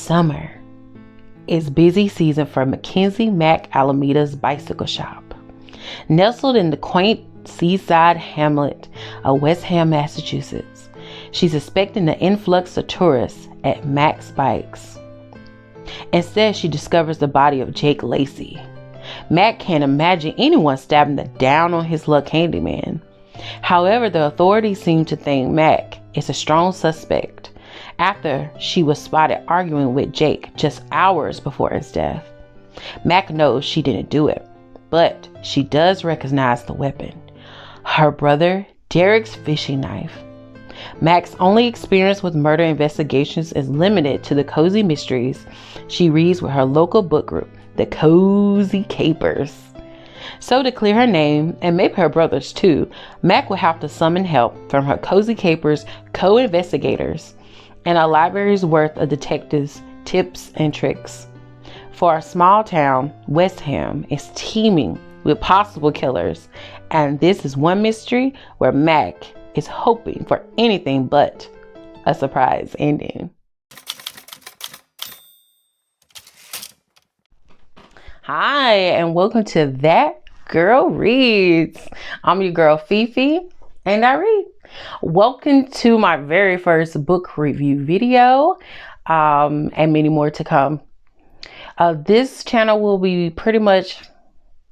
Summer is busy season for Mackenzie Mac Alameda's bicycle shop. Nestled in the quaint seaside hamlet of West Ham, Massachusetts, she's expecting the influx of tourists at Mac's Bikes. Instead, she discovers the body of Jake Lacey. Mac can't imagine anyone stabbing the down on his luck handyman. However, the authorities seem to think Mac is a strong suspect after she was spotted arguing with Jake just hours before his death. Mac knows she didn't do it, but she does recognize the weapon, her brother Derek's fishing knife. Mac's only experience with murder investigations is limited to the cozy mysteries she reads with her local book group, the Cozy Capers. So to clear her name, and maybe her brother's too, Mac will have to summon help from her Cozy Capers co-investigators and a library's worth of detectives' tips and tricks. For a small town, West Ham is teeming with possible killers, and this is one mystery where Mac is hoping for anything but a surprise ending. Hi, and welcome to That Girl Reads. I'm your girl Fifi, and I read. Welcome to my very first book review video, and many more to come. This channel will be pretty much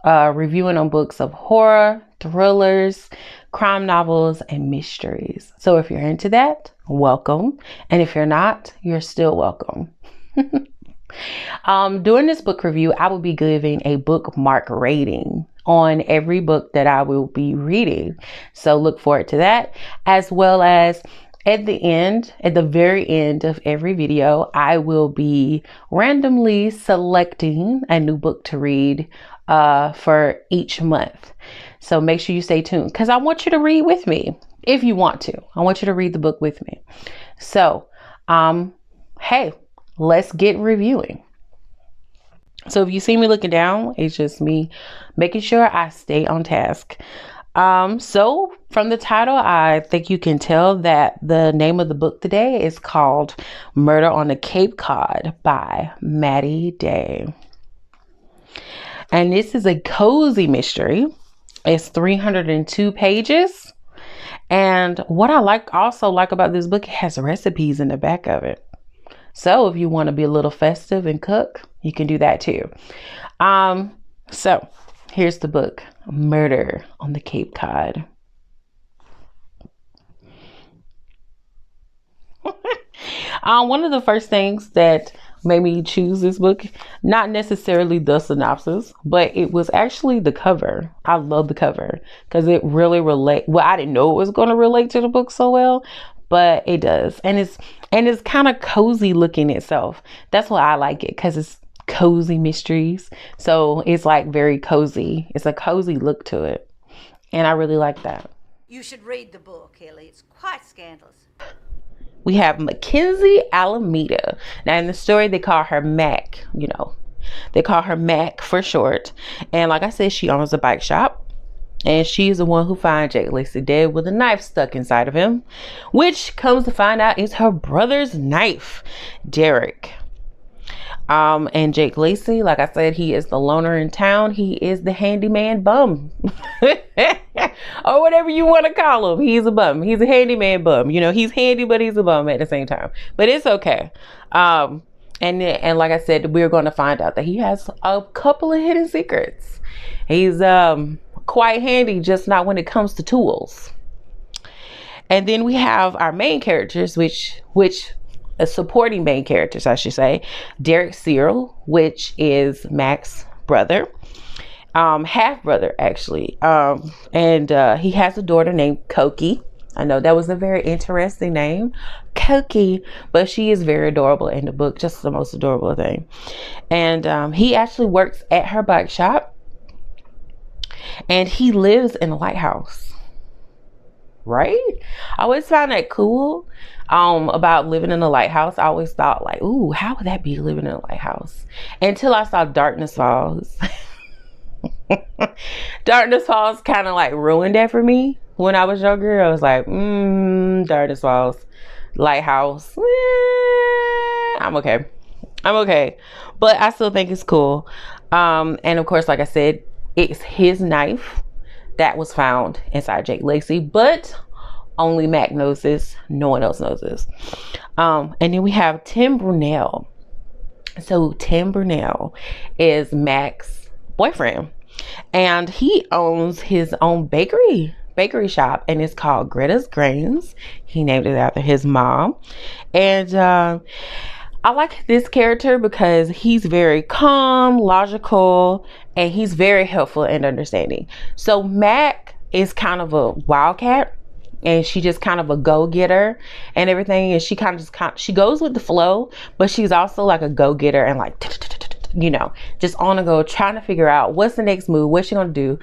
reviewing on books of horror, thrillers, crime novels, and mysteries. So if you're into that, welcome. And if you're not, you're still welcome. During this book review, I will be giving a bookmark rating on every book that I will be reading. So look forward to that, as well as at the very end of every video, I will be randomly selecting a new book to read for each month. So make sure you stay tuned because I want you to read with me if you want to. I want you to read the book with me. So, hey, let's get reviewing. So if you see me looking down, it's just me making sure I stay on task. So from the title, I think you can tell that the name of the book today is called Murder on the Cape Cod by Maddie Day. And this is a cozy mystery. It's 302 pages. And what I also like about this book, it has recipes in the back of it. So if you want to be a little festive and cook, you can do that too. So here's the book, Murder on the Cape Cod. One of the first things that made me choose this book, not necessarily the synopsis, but it was actually the cover. I love the cover because it really I didn't know it was going to relate to the book so well, but it does. And it's kind of cozy looking itself. That's why I like it, because it's cozy mysteries. So it's like very cozy. It's a cozy look to it. And I really like that. You should read the book, Ellie. It's quite scandalous. We have Mackenzie Alameda. Now in the story, they call her Mac, they call her Mac for short. And like I said, she owns a bike shop. And she's the one who finds Jake Lacey dead with a knife stuck inside of him, which comes to find out is her brother's knife, Derek. And Jake Lacey, like I said, he is the loner in town. He is the handyman bum. Or whatever you want to call him. He's a bum. He's a handyman bum. He's handy, but he's a bum at the same time. But it's okay. And like I said, we're going to find out that he has a couple of hidden secrets. He's quite handy, just not when it comes to tools. And then we have our main characters, which supporting main characters, I should say. Derek Cyril, which is Mac's brother, half brother actually, and he has a daughter named Cokie. I know that was a very interesting name, Cokie, but she is very adorable in the book, just the most adorable thing. And he actually works at her bike shop, and he lives in a lighthouse. Right? I always found that cool about living in a lighthouse. I always thought like, ooh, how would that be living in a lighthouse? Until I saw Darkness Falls. Darkness Falls kind of like ruined that for me. When I was younger, I was like, Darkness Falls, lighthouse, I'm okay. I'm okay. But I still think it's cool. And of course, like I said, it's his knife that was found inside Jake Lacy, but only Mac knows this. No one else knows this. And then we have Tim Brunel. So Tim Brunel is Mac's boyfriend, and he owns his own bakery shop, and it's called Greta's Grains. He named it after his mom. And I like this character because he's very calm, logical, and he's very helpful and understanding. So Mac is kind of a wildcat, and she just kind of a go-getter and everything. And she she goes with the flow, but she's also like a go-getter and like, just on the go, trying to figure out what's the next move, what's she gonna do.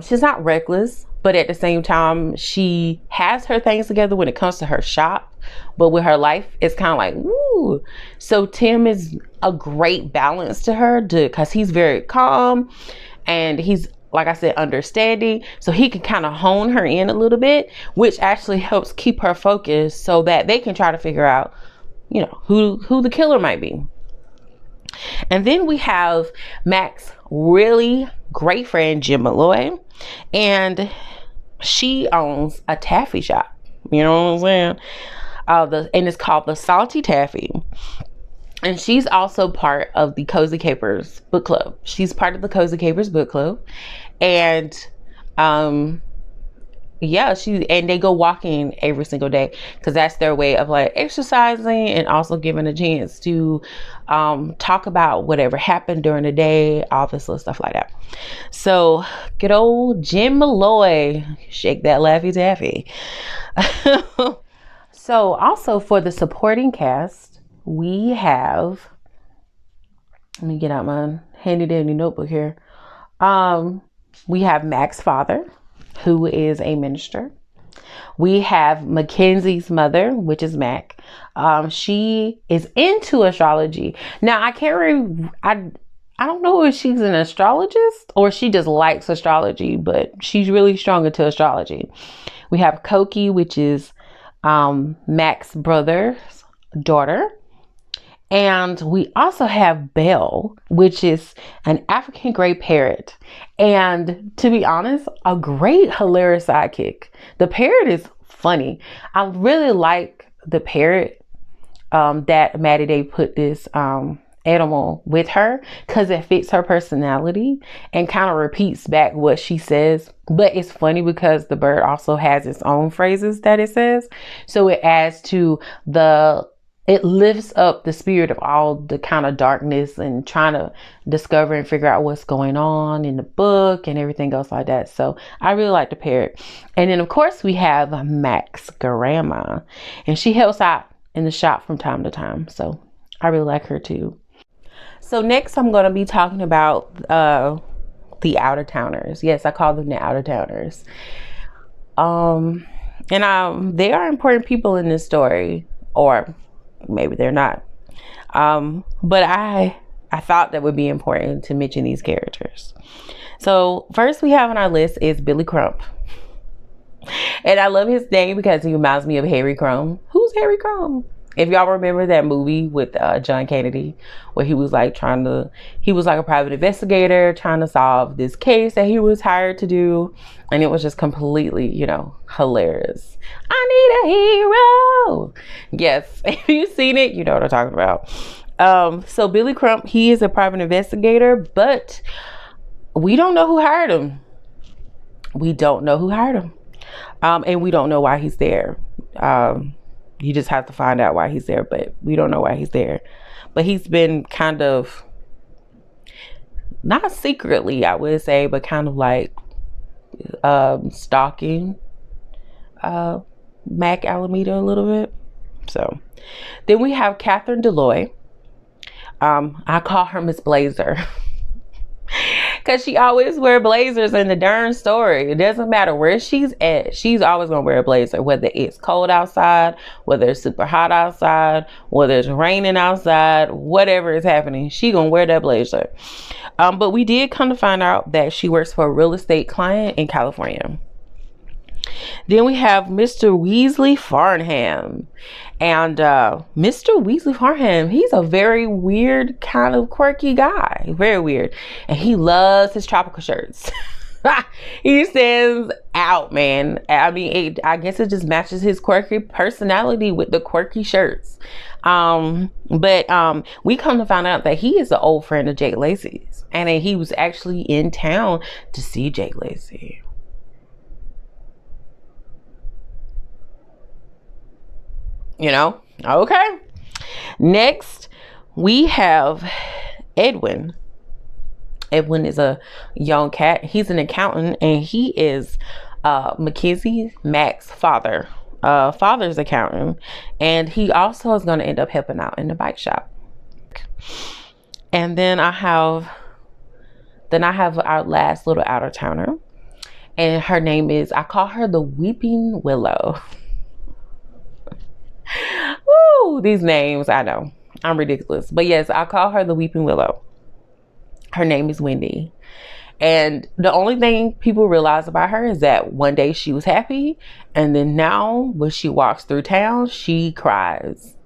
She's not reckless, but at the same time, she has her things together when it comes to her shop. But with her life, it's kind of like, woo. So Tim is a great balance to her because he's very calm, and he's, like I said, understanding. So he can kind of hone her in a little bit, which actually helps keep her focused so that they can try to figure out, who the killer might be. And then we have Mac's really great friend, Jim Malloy, and she owns a taffy shop. You know what I'm saying? And it's called the Salty Taffy. And she's also part of the Cozy Capers book club. She's part of the Cozy Capers book club. And and they go walking every single day because that's their way of like exercising and also giving a chance to talk about whatever happened during the day, all this little stuff like that. So good old Jim Malloy, shake that Laffy Taffy. So also for the supporting cast, we have, let me get out my handy dandy notebook here. We have Mac's father, who is a minister. We have Mackenzie's mother, which is Mac. She is into astrology. Now I don't know if she's an astrologist or she just likes astrology, but she's really strong into astrology. We have Koki, which is Mac's brother's daughter. And we also have Belle, which is an African gray parrot. And to be honest, a great hilarious sidekick. The parrot is funny. I really like the parrot that Maddie Day put this animal with her because it fits her personality and kind of repeats back what she says. But it's funny because the bird also has its own phrases that it says. So it adds to it lifts up the spirit of all the kind of darkness and trying to discover and figure out what's going on in the book and everything else like that. So I really like the parrot. And then of course we have Mac's grandma, and she helps out in the shop from time to time. So I really like her too. So next I'm going to be talking about the outer towners. Yes, I call them the outer towners. And they are important people in this story, or maybe they're not. But I thought that would be important to mention these characters. So first we have on our list is Billy Crump. And I love his name because he reminds me of Harry Crumb. Who's Harry Crumb? If y'all remember that movie with John Kennedy, where he was like he was like a private investigator trying to solve this case that he was hired to do. And it was just completely, hilarious. I need a hero. Yes, if you've seen it, you know what I'm talking about. So Billy Crump, he is a private investigator, but we don't know who hired him. We don't know who hired him. And we don't know why he's there. You just have to find out why he's there, but we don't know why he's there. But he's been kind of, not secretly, I would say, but kind of like stalking Mac Alameda a little bit. So then we have Catherine Deloy. I call her Miss Blazer. Because she always wear blazers in the darn story. It doesn't matter where she's at. She's always going to wear a blazer. Whether it's cold outside, whether it's super hot outside, whether it's raining outside, whatever is happening, she going to wear that blazer. But we did come to find out that she works for a real estate client in California. Then we have Mr. Weasley Farnham. And Mr. Weasley Farnham, he's a very weird, kind of quirky guy. Very weird. And he loves his tropical shirts. He stands out, man. I mean, I guess it just matches his quirky personality with the quirky shirts. But we come to find out that he is an old friend of Jake Lacey's. And he was actually in town to see Jake Lacey. You know? Okay. Next, we have Edwin. Edwin is a young cat. He's an accountant, and he is Mackenzie Mac's father's accountant, and he also is going to end up helping out in the bike shop. And then I have our last little outer towner, and her name is, I call her the Weeping Willow. Woo, these names, I know I'm ridiculous, but yes, I call her the Weeping Willow. Her name is Wendy. And the only thing people realize about her is that one day she was happy, and then now when she walks through town, she cries.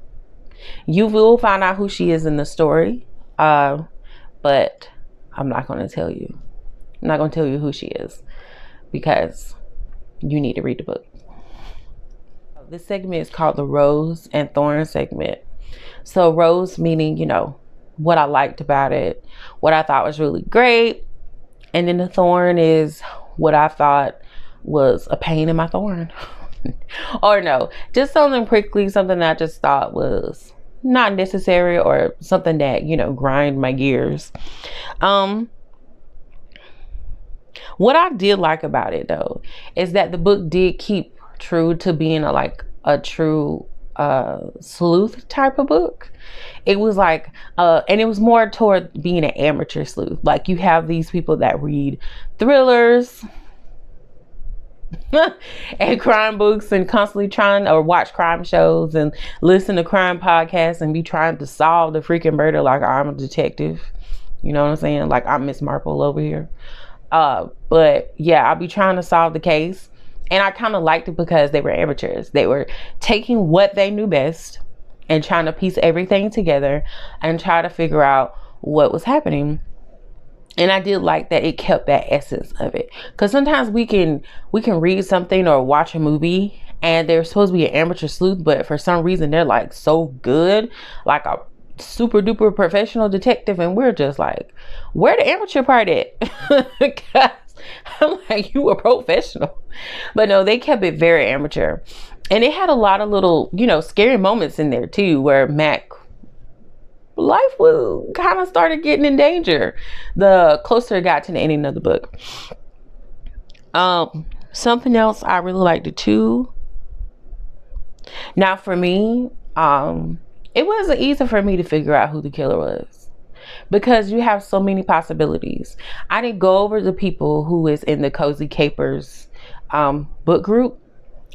You will find out who she is in the story, but I'm not going to tell you. I'm not going to tell you who she is because you need to read the book. This segment is called the Rose and Thorne segment. So Rose meaning, you know, what I liked about it, what I thought was really great. And then the Thorne is what I thought was a pain in my thorn. Or no, just something prickly, something that I just thought was not necessary, or something that, you know, grind my gears. What I did like about it though is that the book did keep true to being a true sleuth type of book. It was like and it was more toward being an amateur sleuth. Like, you have these people that read thrillers and crime books and constantly trying, or watch crime shows and listen to crime podcasts and be trying to solve the freaking murder like I'm a detective. You know what I'm saying? Like I'm Miss Marple over here. But yeah, I'll be trying to solve the case. And I kind of liked it because they were amateurs. They were taking what they knew best and trying to piece everything together and try to figure out what was happening. And I did like that it kept that essence of it. Because sometimes we can read something or watch a movie and they're supposed to be an amateur sleuth, but for some reason they're like so good, like a super duper professional detective, and we're just like, where the amateur part at? Because I'm like, you a professional. But no, they kept it very amateur. And it had a lot of little, you know, scary moments in there too, where Mac life was kind of started getting in danger the closer it got to the ending of the book. Something else I really liked it too. Now for me, it wasn't easy for me to figure out who the killer was, because you have so many possibilities. I didn't go over the people who is in the Cozy Capers book group,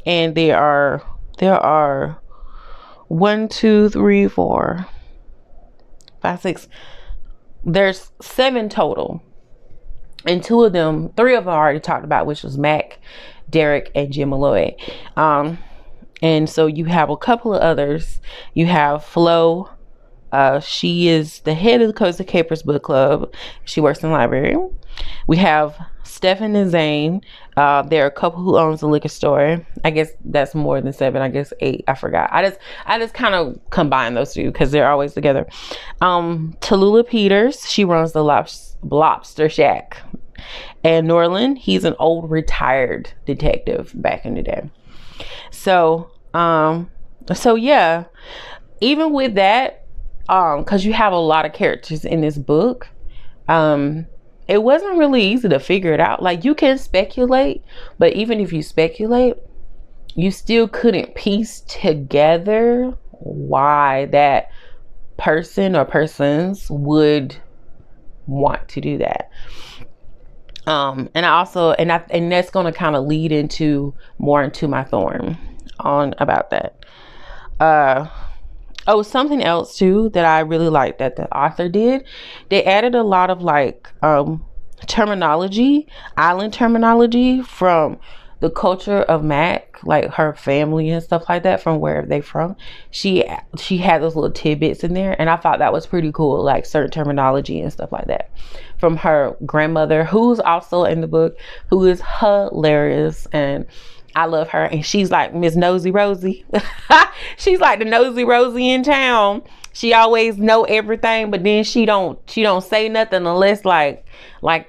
and there are 1, 2, 3, 4, 5, 6. There's 7 total, and 3 of them I already talked about, which was Mac, Derek, and Jim Malloy. And so you have a couple of others. You have Flo. She is the head of the Cozy Capers book club. She works in the library. We have Stephen and Zane. There are a couple who owns a liquor store. I guess that's more than 7. I guess 8. I forgot. I just kind of combine those two because they're always together. Tallulah Peters. She runs the Lobster Shack. And Norland. He's an old retired detective back in the day. So yeah, even with that, because you have a lot of characters in this book, it wasn't really easy to figure it out. Like, you can speculate, but even if you speculate, you still couldn't piece together why that person or persons would want to do that. And that's going to kind of lead into more into my Thorne on about that. Something else too that I really liked that the author did, they added a lot of like terminology, island terminology from the culture of Mac, like her family and stuff like that, from where they from, she had those little tidbits in there, and I thought that was pretty cool, like certain terminology and stuff like that from her grandmother, who's also in the book, who is hilarious, and I love her. And she's like Miss Nosy Rosie. She's like the Nosy Rosie in town. She always know everything, but then she don't say nothing unless like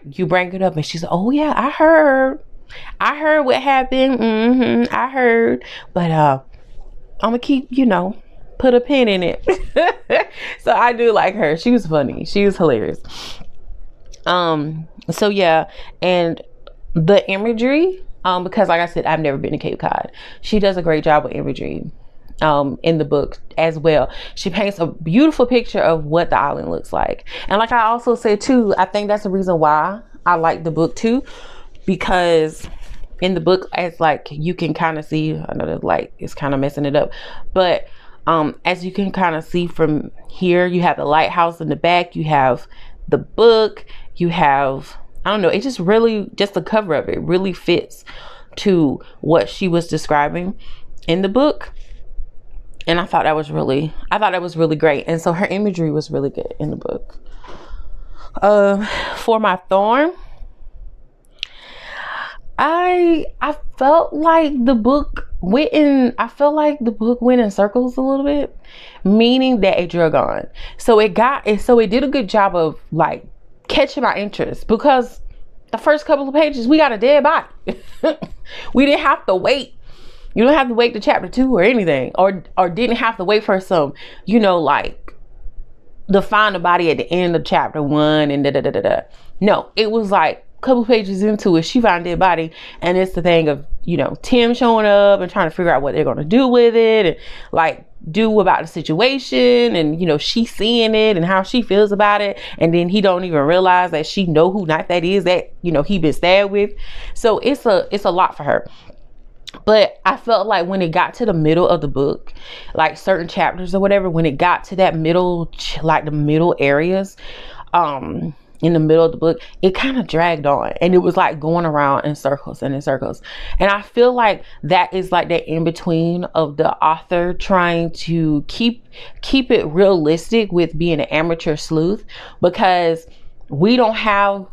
you bring it up, and she's like, oh yeah, I heard what happened. I heard, but I'm gonna keep, put a pin in it. So I do like her. She was funny. She was hilarious. So yeah, and the imagery, because like I said, I've never been to Cape Cod. She does a great job with imagery in the book as well. She paints a beautiful picture of what the island looks like. And like I also said too, I think that's the reason why I like the book too, because in the book, as like you can kind of see, I know the light is kind of messing it up, but as you can kind of see from here, you have the lighthouse in the back, you have the book, you have, I don't know, it just really, just the cover of it really fits to what she was describing in the book. And I thought that was really great. And so her imagery was really good in the book. For my Thorne, I felt like the book went in circles a little bit, meaning that it drug on. So it did a good job of like catching my interest, because the first couple of pages we got a dead body. We didn't have to wait. You don't have to wait to chapter 2 or anything, or didn't have to wait for some, like to find the body at the end of chapter 1 and da. No, it was like a couple pages into it, she found a dead body, and it's the thing of, Tim showing up and trying to figure out what they're going to do with it, and like do about the situation, and she seeing it and how she feels about it, and then he don't even realize that she know who knife that is that he been stabbed with. So it's a lot for her. But I felt like when it got to the middle of the book, like certain chapters or whatever, when it got to that middle, like the middle areas, in the middle of the book, it kind of dragged on, and it was like going around in circles and in circles. And I feel like that is like that in between of the author trying to keep it realistic with being an amateur sleuth, because we don't have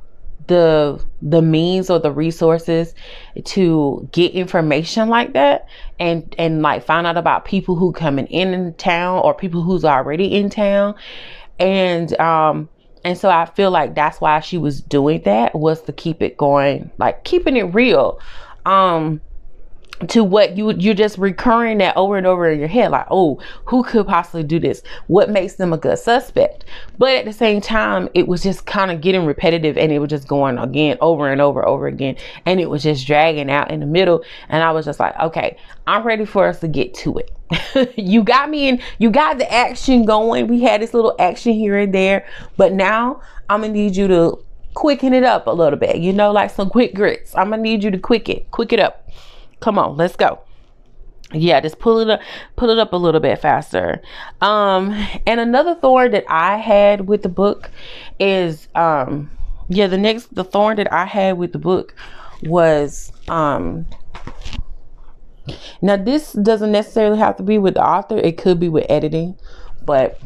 the means or the resources to get information like that, and like find out about people who coming in town or people who's already in town. And so I feel like that's why she was doing that, was to keep it going, like keeping it real, to what you're just recurring that over and over in your head, like, oh, who could possibly do this? What makes them a good suspect? But at the same time, it was just kind of getting repetitive, and it was just going again over and over again, and it was just dragging out in the middle. And I was just like, okay, I'm ready for us to get to it. You got me in, you got the action going. We had this little action here and there, but now I'm gonna need you to quicken it up a little bit, like some quick grits. I'm gonna need you to quick it up. Come on, let's go. Yeah, just pull it up a little bit faster. And another thorn that I had with the book is the thorn that I had with the book was now this doesn't necessarily have to be with the author, it could be with editing, but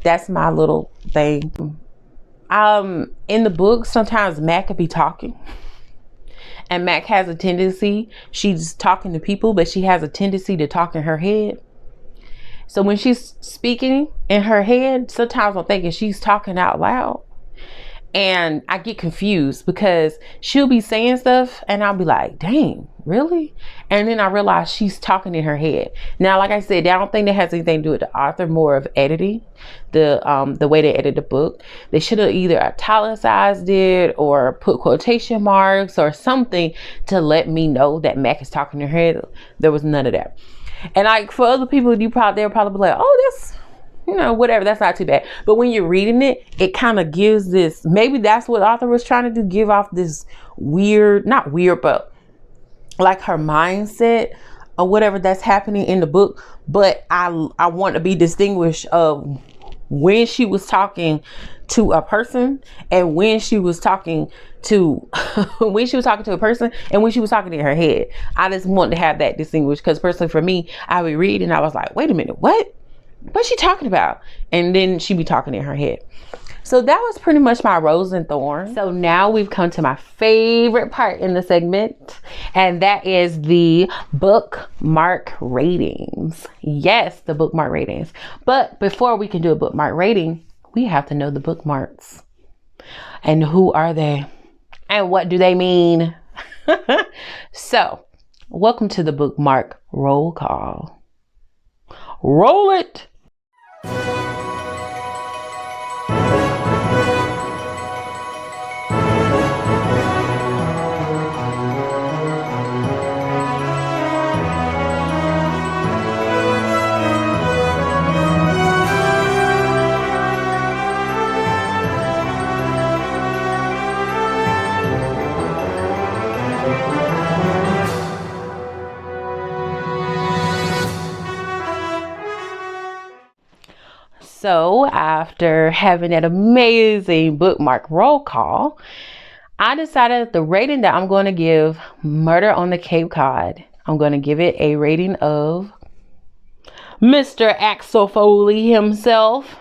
that's my little thing. In the book, sometimes Mac could be talking. And Mac has a tendency, she's talking to people, but she has a tendency to talk in her head. So when she's speaking in her head, sometimes I'm thinking she's talking out loud. And I get confused, because she'll be saying stuff and I'll be like, dang, really? And then I realize she's talking in her head. Now, like I said, I don't think that has anything to do with the author, more of editing, the way they edit the book. They should have either italicized it or put quotation marks or something to let me know that Mac is talking in her head. There was none of that. And like for other people, they'll probably be like, oh, that's, whatever, that's not too bad. But when you're reading it, it kind of gives this, maybe that's what the author was trying to do, give off this weird, not weird, but like her mindset or whatever that's happening in the book. But I want to be distinguished of when she was talking to a person and when she was talking to when she was talking to a person and when she was talking in her head. I just want to have that distinguished, because personally for me, I would read and I was like, wait a minute, what's she talking about? And then she'd be talking in her head. So that was pretty much my Rose and Thorne. So now we've come to my favorite part in the segment, and that is the bookmark ratings. Yes, the bookmark ratings. But before we can do a bookmark rating, we have to know the bookmarks. And who are they? And what do they mean? So, welcome to the bookmark roll call. Roll it! So after having that amazing bookmark roll call, I decided the rating that I'm going to give Murder on the Cape Cod, I'm going to give it a rating of Mr. Axel Foley himself.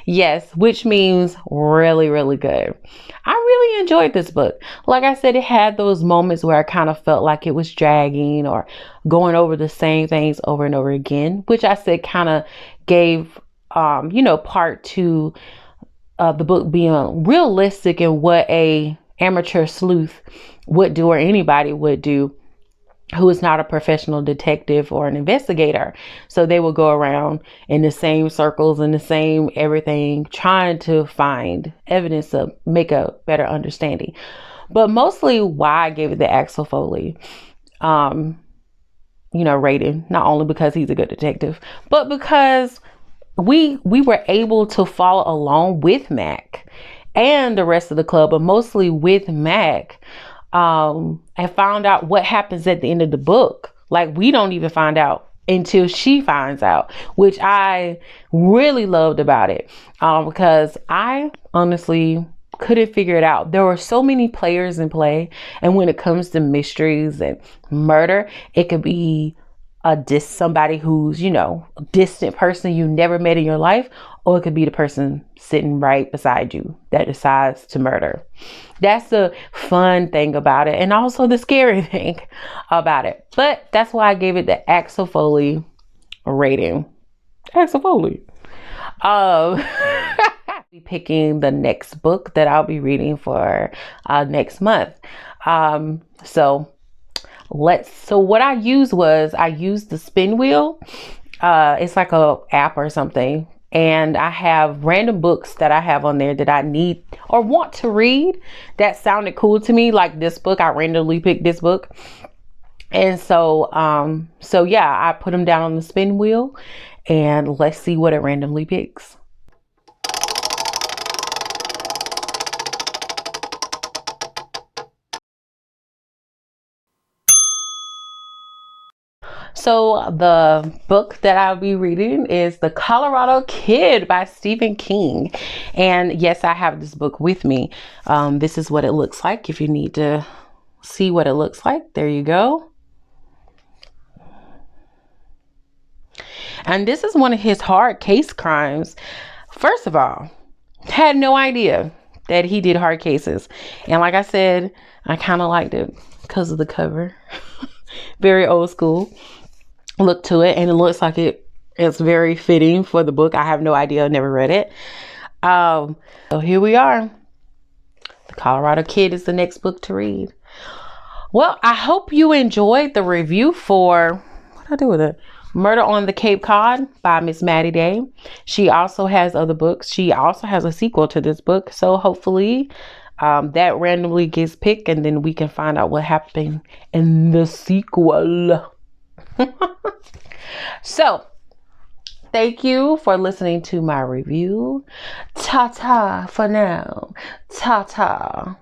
Yes, which means really, really good. I really enjoyed this book. Like I said, it had those moments where I kind of felt like it was dragging or going over the same things over and over again, which I said kind of gave part to the book being realistic in what a amateur sleuth would do, or anybody would do who is not a professional detective or an investigator. So they will go around in the same circles and the same everything, trying to find evidence to make a better understanding. But mostly why I gave it the Axel Foley rating, not only because he's a good detective, but because we were able to follow along with Mac and the rest of the club, but mostly with Mac, and found out what happens at the end of the book. Like, we don't even find out until she finds out, which I really loved about it, because I honestly couldn't figure it out. There were so many players in play, and when it comes to mysteries and murder, it could be somebody who's, a distant person you never met in your life, or it could be the person sitting right beside you that decides to murder. That's the fun thing about it, and also the scary thing about it. But that's why I gave it the Axel Foley rating. Axel Foley. Be picking the next book that I'll be reading for next month. So what I used the spin wheel. It's like a app or something. And I have random books that I have on there that I need or want to read that sounded cool to me. Like this book, I randomly picked this book. And so yeah, I put them down on the spin wheel and let's see what it randomly picks. So the book that I'll be reading is The Colorado Kid by Stephen King. And yes, I have this book with me. This is what it looks like. If you need to see what it looks like, there you go. And this is one of his hard case crimes. First of all, had no idea that he did hard cases. And like I said, I kind of liked it because of the cover. Very old school look to it, and it looks like it's very fitting for the book. I have no idea, never read it. So here we are. The Colorado Kid is the next book to read. Well, I hope you enjoyed the review for, what did I do with it? Murder on the Cape Cod by Miss Maddie Day. She also has other books. She also has a sequel to this book. So hopefully that randomly gets picked, and then we can find out what happened in the sequel. So thank you for listening to my review. Ta-ta for now. Ta-ta.